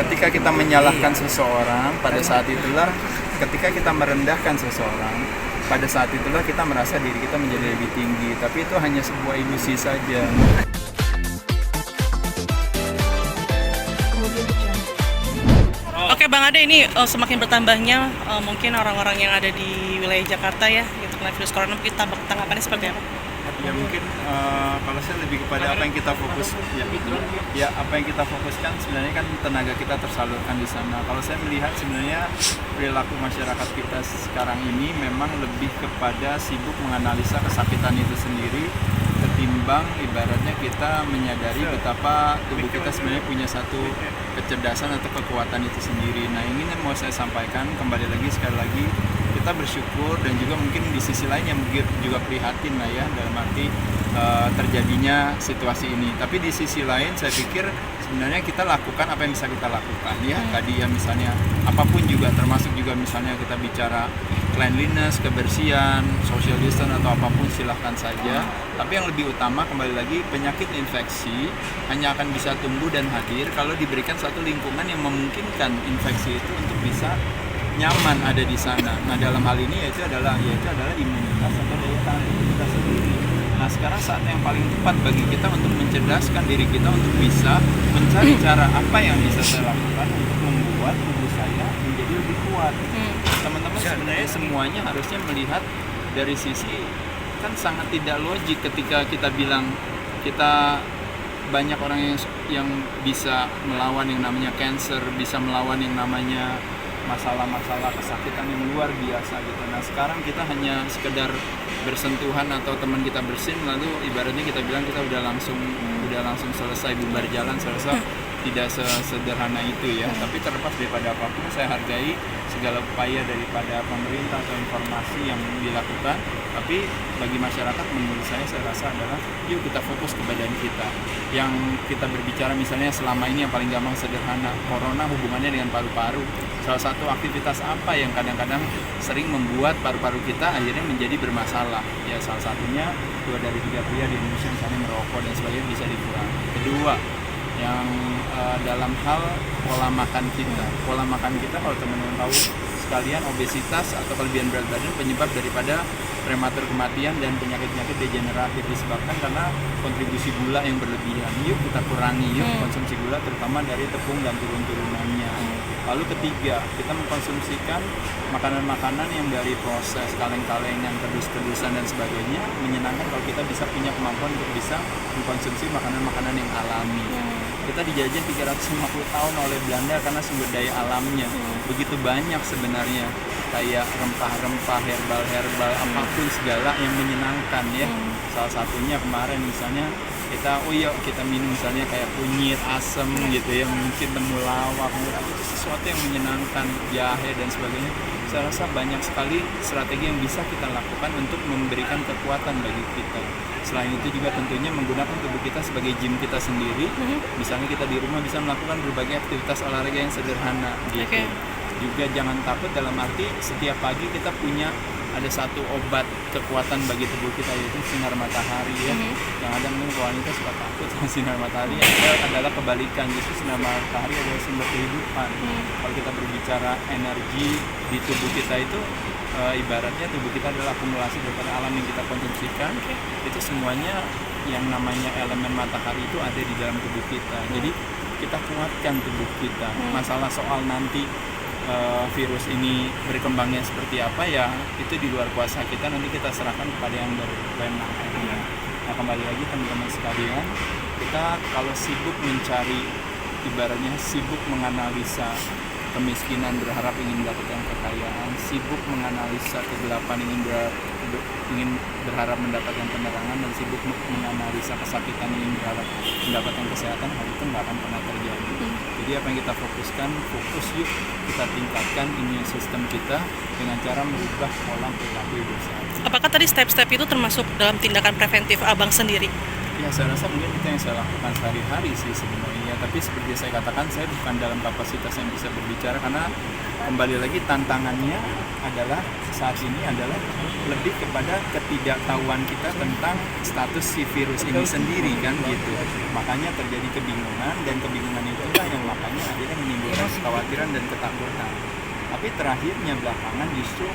Ketika kita menyalahkan seseorang, pada saat itulah ketika kita merendahkan seseorang, pada saat itulah kita merasa diri kita menjadi lebih tinggi. Tapi itu hanya sebuah ilusi saja. Oke Bang Ade, ini semakin bertambahnya mungkin orang-orang yang ada di wilayah Jakarta ya, yang terkena virus corona, kita tanggapannya seperti apa? Ya mungkin kalau saya lebih kepada apa yang kita fokus ya apa yang kita fokuskan sebenarnya kan tenaga kita tersalurkan di sana. Kalau saya melihat sebenarnya perilaku masyarakat kita sekarang ini memang lebih kepada sibuk menganalisa kesakitan itu sendiri ketimbang ibaratnya kita menyadari betapa tubuh kita sebenarnya punya satu kecerdasan atau kekuatan itu sendiri. Nah, ini yang mau saya sampaikan kembali lagi sekali lagi, kita bersyukur dan juga mungkin di sisi lain yang juga prihatin lah ya dalam arti terjadinya situasi ini. Tapi di sisi lain saya pikir sebenarnya kita lakukan apa yang bisa kita lakukan ya. Tadi ya misalnya apapun juga, termasuk juga misalnya kita bicara cleanliness, kebersihan, social distance atau apapun silahkan saja. Tapi yang lebih utama kembali lagi, penyakit infeksi hanya akan bisa tumbuh dan hadir kalau diberikan satu lingkungan yang memungkinkan infeksi itu untuk bisa nyaman ada di sana. Nah, dalam hal ini yaitu adalah imunitas atau daya tahan tubuh kita sendiri. Nah, sekarang saat yang paling tepat bagi kita untuk mencerdaskan diri kita untuk bisa mencari cara apa yang bisa saya lakukan untuk membuat tubuh saya menjadi lebih kuat. Teman-teman sebenarnya semuanya harusnya melihat dari sisi, kan sangat tidak logik ketika kita bilang kita banyak orang yang bisa melawan yang namanya cancer, bisa melawan yang namanya masalah-masalah kesakitan yang luar biasa gitu. Nah, sekarang kita hanya sekedar bersentuhan atau teman kita bersin lalu ibaratnya kita bilang kita udah langsung selesai, bubar jalan, selesai. Tidak sesederhana itu ya. Tapi terlepas daripada apapun, saya hargai segala upaya daripada pemerintah atau informasi yang dilakukan. Tapi bagi masyarakat menurut saya rasa adalah yuk kita fokus ke badan kita. Yang kita berbicara misalnya selama ini yang paling gampang sederhana, corona hubungannya dengan paru-paru. Salah satu aktivitas apa yang kadang-kadang sering membuat paru-paru kita akhirnya menjadi bermasalah. Ya salah satunya 2 dari 3 pria di Indonesia misalnya merokok dan sebagainya bisa dikurangi. Kedua, yang dalam hal pola makan kita. Pola makan kita kalau teman-teman tahu sekalian, obesitas atau kelebihan berat badan penyebab daripada prematur kematian dan penyakit-penyakit degeneratif disebabkan karena kontribusi gula yang berlebihan. Yuk kita kurangi konsumsi gula terutama dari tepung dan turun-turunannya. Lalu ketiga, kita mengkonsumsikan makanan-makanan yang dari proses, kaleng-kalengan, kedus-kedusan dan sebagainya. Menyenangkan kalau kita bisa punya kemampuan untuk bisa mengkonsumsi makanan-makanan yang alami. Kita dijajah 350 tahun oleh Belanda karena sumber daya alamnya begitu banyak sebenarnya, kayak rempah-rempah, herbal-herbal, apapun segala yang menyenangkan ya. Salah satunya kemarin misalnya kita minum misalnya kayak kunyit, asem gitu ya, mungkin temulawak, itu sesuatu yang menyenangkan, jahe dan sebagainya. Saya rasa banyak sekali strategi yang bisa kita lakukan untuk memberikan kekuatan bagi kita. Selain itu juga tentunya menggunakan tubuh kita sebagai gym kita sendiri. Misalnya kita di rumah bisa melakukan berbagai aktivitas olahraga yang sederhana gitu. Juga jangan takut dalam arti setiap pagi kita punya ada satu obat kekuatan bagi tubuh kita, yaitu sinar matahari ya. Yang ada mungkin wanita suka takut sama sinar matahari, adalah kebalikan, justru sinar matahari adalah sumber kehidupan. Kalau kita berbicara energi di tubuh kita itu ibaratnya tubuh kita adalah akumulasi daripada alam yang kita konsumsikan. Itu semuanya yang namanya elemen matahari itu ada di dalam tubuh kita. Jadi kita kuatkan tubuh kita. Masalah soal nanti virus ini berkembangnya seperti apa ya itu di luar kuasa kita, nanti kita serahkan kepada yang berwenang. Nah, kembali lagi teman-teman sekalian, kita kalau sibuk mencari, ibaratnya sibuk menganalisa kemiskinan berharap ingin mendapatkan kekayaan, sibuk menganalisa kegelapan ingin berharap mendapatkan penerangan, dan sibuk menganalisa kesakitan ingin berharap mendapatkan kesehatan, hal itu nggak akan pernah terjadi. Jadi apa yang kita fokuskan, yuk kita tingkatkan imun sistem kita dengan cara merubah pola perilaku hidup sehat. Apakah tadi step-step itu termasuk dalam tindakan preventif Abang sendiri? Ya, saya rasa mungkin itu yang saya lakukan sehari-hari sih sebenarnya. Tapi seperti saya katakan, saya bukan dalam kapasitas yang bisa berbicara karena kembali lagi tantangannya adalah saat ini adalah lebih kepada ketidaktahuan kita tentang status si virus ini sendiri kan gitu. Makanya terjadi kebingungan, dan kebingungan itulah yang makanya akhirnya menimbulkan kekhawatiran dan ketakutan. Tapi terakhirnya belakangan justru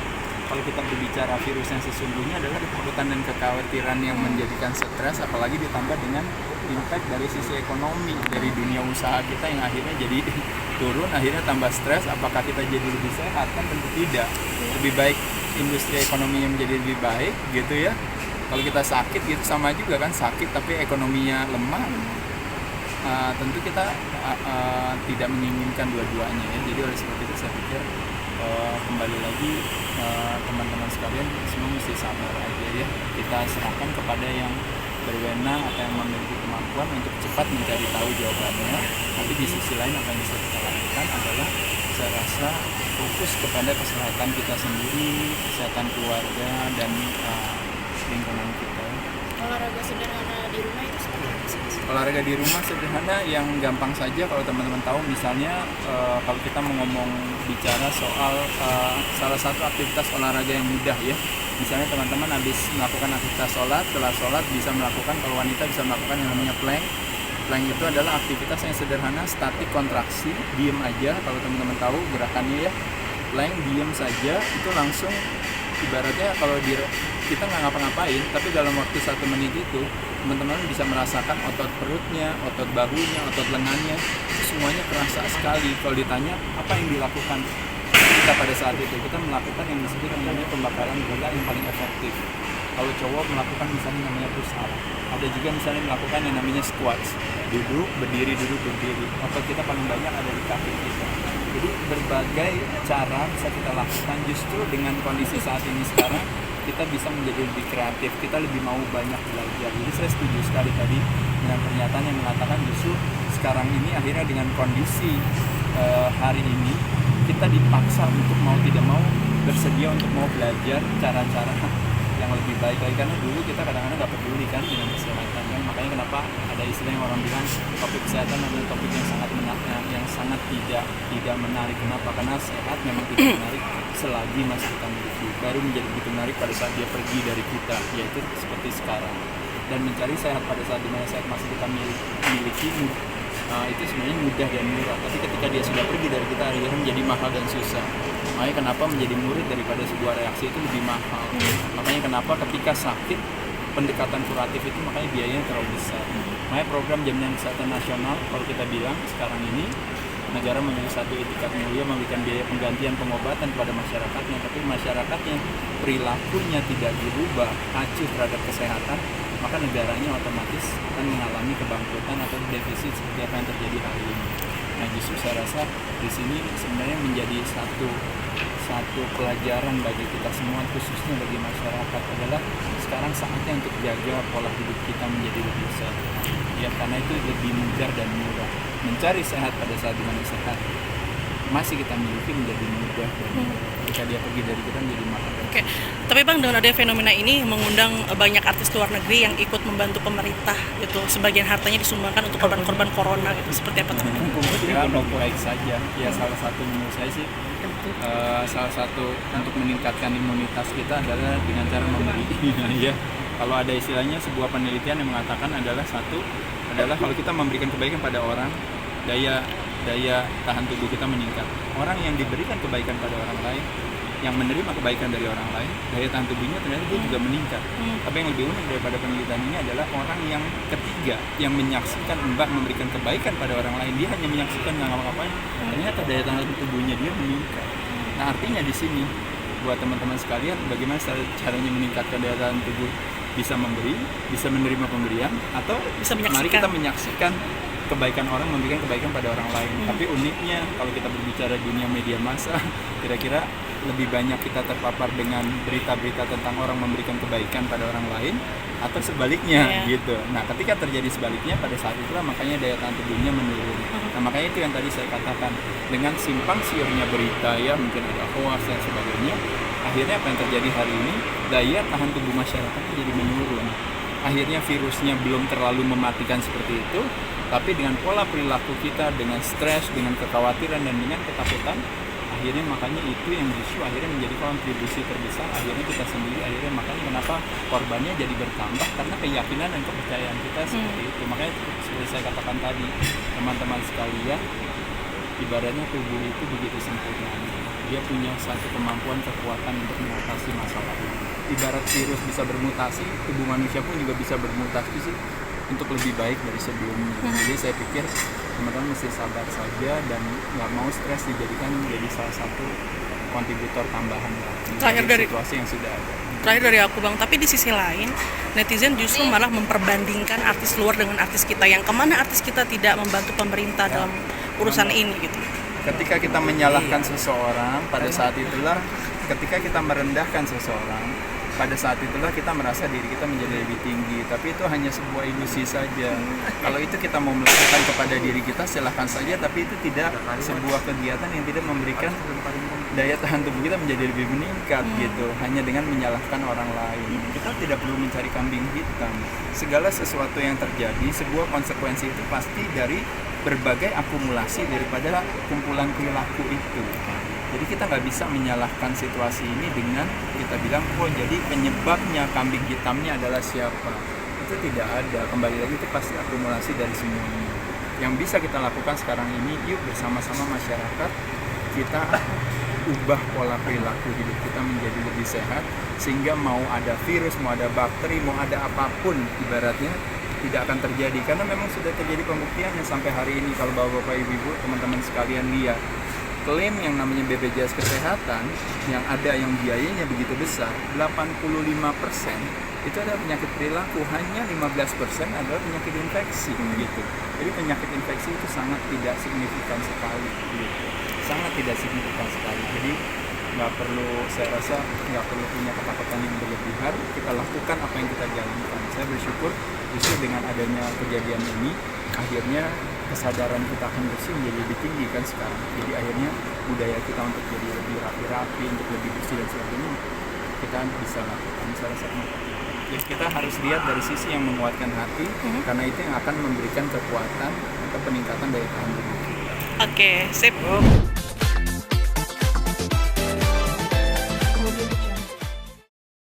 kalau kita berbicara virus yang sesungguhnya adalah ketakutan dan kekhawatiran yang menjadikan stres, apalagi ditambah dengan impact dari sisi ekonomi dari dunia usaha kita yang akhirnya jadi turun, akhirnya tambah stres. Apakah kita jadi lebih sehat? Kan tentu tidak. Lebih baik industri ekonominya menjadi lebih baik gitu ya. Kalau kita sakit gitu sama juga kan, sakit tapi ekonominya lemah, tentu kita tidak menginginkan dua-duanya ya. Jadi oleh sebab itu saya pikir kembali lagi teman-teman sekalian semua mesti sabar aja ya. Kita serahkan kepada yang berwenang atau yang memiliki kemampuan untuk cepat mencari tahu jawabannya. Tapi di sisi lain apa yang bisa kita lakukan adalah saya rasa fokus kepada kesehatan kita sendiri, kesehatan keluarga dan lingkungan kita. Olahraga sederhana di rumah itu seperti apa sih? Olahraga di rumah sederhana yang gampang saja kalau teman-teman tahu, misalnya kalau kita mau ngomong bicara soal salah satu aktivitas olahraga yang mudah ya. Misalnya teman-teman habis melakukan aktivitas sholat, setelah sholat bisa melakukan, kalau wanita bisa melakukan yang namanya plank. Plank itu adalah aktivitas yang sederhana, statik kontraksi, diem aja. Kalau teman-teman tahu gerakannya ya, plank diem saja, itu langsung ibaratnya kalau kita nggak ngapa-ngapain, tapi dalam waktu 1 menit itu teman-teman bisa merasakan otot perutnya, otot bahunya, otot lengannya, itu semuanya kerasa sekali. Kalau ditanya apa yang dilakukan kita pada saat itu, kita melakukan yang disebut namanya pembakaran gula yang paling efektif. Kalau cowok melakukan misalnya namanya push up, ada juga misalnya melakukan yang namanya squats, duduk berdiri, otot kita paling banyak ada di kaki kita. Jadi berbagai cara bisa kita lakukan. Justru dengan kondisi saat ini sekarang kita bisa menjadi lebih kreatif, kita lebih mau banyak belajar. Jadi saya setuju sekali tadi dengan pernyataan yang mengatakan justru sekarang ini akhirnya dengan kondisi hari ini kita dipaksa untuk mau tidak mau bersedia untuk mau belajar cara-cara yang lebih baik lagi, karena dulu kita kadang-kadang nggak peduli kan dengan kesehatan kan. Makanya kenapa ada istilah yang orang bilang topik kesehatan adalah topik yang sangat tidak menarik. Kenapa? Karena sehat memang tidak menarik selagi masih kita miliki. Baru menjadi begitu menarik pada saat dia pergi dari kita, yaitu seperti sekarang. Dan mencari sehat pada saat dimana sehat masih kita miliki itu sebenarnya mudah dan murah. Tapi ketika dia sudah pergi dari kita, akhirnya menjadi mahal dan susah. Makanya kenapa menjadi murid daripada sebuah reaksi itu lebih mahal. Makanya kenapa ketika sakit pendekatan kuratif itu makanya biayanya terlalu besar. Makanya program jaminan kesehatan nasional kalau kita bilang sekarang ini negara memiliki satu etikat mulia memberikan biaya penggantian pengobatan kepada masyarakatnya, tapi masyarakatnya perilakunya tidak dirubah, acuh terhadap kesehatan, maka negaranya otomatis akan mengalami kebangkrutan atau defisit seperti apa yang terjadi hari ini. Nah justru saya rasa di sini sebenarnya menjadi satu pelajaran bagi kita semua, khususnya bagi masyarakat, adalah sekarang saatnya untuk jaga pola hidup kita menjadi lebih sehat. Ya, karena itu lebih mudah dan murah. Mencari sehat pada saat dimana sehat masih kita miliki menjadi mudah dan ketika dia pergi dari kita menjadi mahal. Oke. Tapi Bang, dengan adanya fenomena ini mengundang banyak artis luar negeri yang ikut membantu pemerintah gitu. Sebagian hartanya disumbangkan untuk korban-korban corona gitu. Seperti apa teman-teman? Ya, baik saja. Ya salah satu menurut saya sih salah satu untuk meningkatkan imunitas kita adalah dengan cara memberi. Ya. Kalau ada istilahnya sebuah penelitian yang mengatakan adalah kalau kita memberikan kebaikan pada orang, daya tahan tubuh kita meningkat. Orang yang diberikan kebaikan pada orang lain, yang menerima kebaikan dari orang lain, daya tahan tubuhnya ternyata dia juga meningkat. Tapi yang lebih unik daripada penelitian ini adalah orang yang ketiga yang menyaksikan Mbak memberikan kebaikan pada orang lain, dia hanya menyaksikan nggak ngapa-ngapain, ternyata daya tahan tubuhnya dia meningkat. Nah artinya di sini buat teman-teman sekalian, bagaimana caranya meningkatkan daya tahan tubuh? Bisa memberi, bisa menerima pemberian, atau bisa mari kita menyaksikan kebaikan orang, memberikan kebaikan pada orang lain. Tapi uniknya kalau kita berbicara dunia media massa, kira-kira lebih banyak kita terpapar dengan berita-berita tentang orang memberikan kebaikan pada orang lain atau sebaliknya gitu. Nah ketika terjadi sebaliknya, pada saat itulah makanya daya tahan tubuhnya menurun. Nah makanya itu yang tadi saya katakan, dengan simpang siurnya berita ya, mungkin ada hoax dan sebagainya, akhirnya apa yang terjadi hari ini, daya tahan tubuh masyarakat jadi menurun. Akhirnya virusnya belum terlalu mematikan seperti itu, tapi dengan pola perilaku kita, dengan stres, dengan kekhawatiran, dan dengan ketakutan, akhirnya makanya itu yang justru akhirnya menjadi kontribusi terbesar. Akhirnya kita sendiri, akhirnya makanya kenapa korbannya jadi bertambah, karena keyakinan dan kepercayaan kita seperti itu. Makanya seperti saya katakan tadi, teman-teman sekalian, ibaratnya tubuh itu begitu sempurna, dia punya satu kemampuan kekuatan untuk mengatasi masalah. Ibarat virus bisa bermutasi, tubuh manusia pun juga bisa bermutasi sih untuk lebih baik dari sebelumnya. Jadi saya pikir teman-teman mesti sabar saja dan nggak mau stres dijadikan menjadi salah satu kontributor tambahan Terakhir dari situasi yang sudah ada. Terakhir dari aku Bang, tapi di sisi lain netizen justru malah memperbandingkan artis luar dengan artis kita, yang kemana artis kita tidak membantu pemerintah dalam urusan ini gitu. Ketika kita menyalahkan seseorang, pada saat itulah ketika kita merendahkan seseorang, pada saat itulah kita merasa diri kita menjadi lebih tinggi. Tapi itu hanya sebuah ilusi saja. Kalau itu kita mau melakukan kepada diri kita, silahkan saja. Tapi itu tidak sebuah kegiatan yang tidak memberikan daya tahan tubuh kita menjadi lebih meningkat gitu. Hanya dengan menyalahkan orang lain. Kita tidak perlu mencari kambing hitam. Segala sesuatu yang terjadi, sebuah konsekuensi itu pasti dari berbagai akumulasi daripada kumpulan perilaku itu. Jadi kita nggak bisa menyalahkan situasi ini dengan kita bilang, oh jadi penyebabnya kambing hitamnya adalah siapa. Itu tidak ada, kembali lagi itu pasti akumulasi dari semuanya. Yang bisa kita lakukan sekarang ini, yuk bersama-sama masyarakat, kita ubah pola perilaku hidup kita menjadi lebih sehat, sehingga mau ada virus, mau ada bakteri, mau ada apapun ibaratnya, tidak akan terjadi. Karena memang sudah terjadi pembuktiannya sampai hari ini. Kalau bapak-bapak, ibu-ibu, teman-teman sekalian lihat, klaim yang namanya BPJS Kesehatan yang ada yang biayanya begitu besar, 85% itu adalah penyakit perilaku, hanya 15% adalah penyakit infeksi gitu. Jadi penyakit infeksi itu sangat tidak signifikan sekali gitu. Sangat tidak signifikan sekali. Jadi nggak perlu, saya rasa nggak perlu punya ketakutan yang berlebihan. Kita lakukan apa yang kita jalankan. Saya bersyukur justru dengan adanya kejadian ini, akhirnya kesadaran kita akan bersih menjadi lebih tinggi kan sekarang. Jadi akhirnya budaya kita untuk jadi lebih rapi-rapi, untuk lebih bersih dan sebagainya, kita bisa lakukan. Saya rasa ya, kita harus lihat dari sisi yang menguatkan hati, karena itu yang akan memberikan kekuatan atau peningkatan daya tahan tubuh kita. Oke, sip.